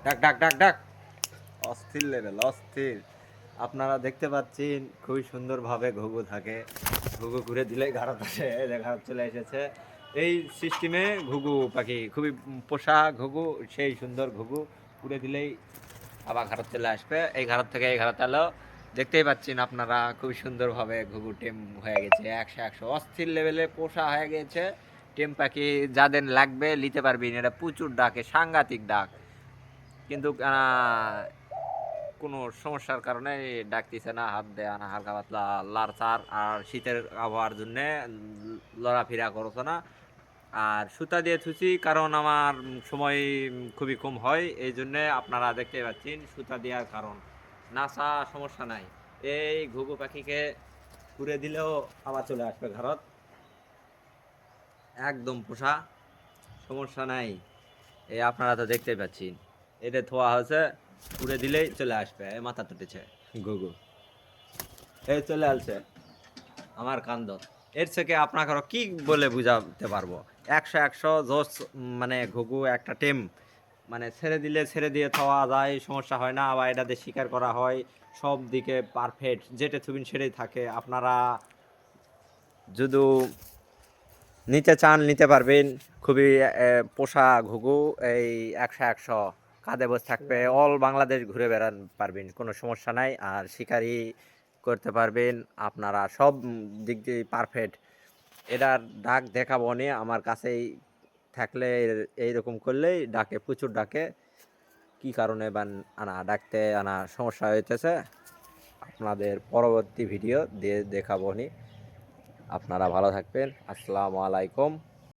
ডাক ডাক ডাক ডাক অস্থির লেভেল অস্থির। আপনারা দেখতে পাচ্ছেন খুবই সুন্দরভাবে ঘুঘু থাকে। ঘুঘু ঘুরে দিলেই ঘাড়ত আসে, ঘাড়ত চলে এসেছে। এই সিস্টেমে ঘুঘু পাখি খুবই পোষা ঘুঘু, সেই সুন্দর ঘুঘু উড়ে দিলেই আবার ঘাড়ত চলে আসবে। এই ঘাড়ত থেকে এই ঘাড়ত এলো, দেখতেই পাচ্ছেন আপনারা খুবই সুন্দরভাবে ঘুঘু টেম হয়ে গেছে। 100 অস্থির লেভেলে পোষা হয়ে গেছে। টেম পাখি যাদের লাগবে নিতে পারবেন। এটা প্রচুর ডাকে, সাংঘাতিক ডাক, কিন্তু কোনো সমস্যার কারণে ডাকতেছে না। হাত দেয় না, হালকা পাতলা লাড়ছাড়, আর শীতের আবহাওয়ার জন্যে লড়াফেরা করতো না। আর সুতা দিয়ে থুছি, কারণ আমার সময় খুবই কম হয়, এই জন্যে আপনারা দেখতে পাচ্ছেন সুতা দেওয়ার কারণ। নাসা সমস্যা নাই। এই ঘুঘু পাখিকে ঘুরে দিলেও আবার চলে আসবে ঘরত, একদম পোষা, সমস্যা নাই। এই আপনারা তো দেখতেই পাচ্ছেন, এটা থোয়া হয়েছে, উড়ে দিলেই চলে আসবে। এই মাথা তুটেছে ঘুঘু, এই চলে আসছে আমার কান্দ। এর থেকে আপনাকে কি বলে বুঝাতে পারবো? 100 জোস, মানে ঘুঘু একটা টেম, মানে ছেড়ে দিলে ছেড়ে দিয়ে খাওয়া যায়, সমস্যা হয় না। আবার এটাতে শিকার করা হয়, সব দিকে পারফেক্ট, যেটা থুবিন সেটাই থাকে। আপনারা যদি নিতে চান নিতে পারবেন। খুবই পোষা ঘুঘু, এই 100 কাঁধে বসে থাকবে, অল বাংলাদেশ ঘুরে বেড়ান পারবেন, কোনো সমস্যা নাই। আর শিকারি করতে পারবেন, আপনারা সব দিক দিয়ে পারফেক্ট। এটার ডাক দেখাবো নি, আমার কাছেই থাকলে এইরকম করলেই ডাকে, প্রচুর ডাকে। কি কারণে বান আনা ডাকতে আনা সমস্যা হইতেছে, আপনাদের পরবর্তী ভিডিও দিয়ে দেখাবো নি। আপনারা ভালো থাকবেন। আসসালামু আলাইকুম।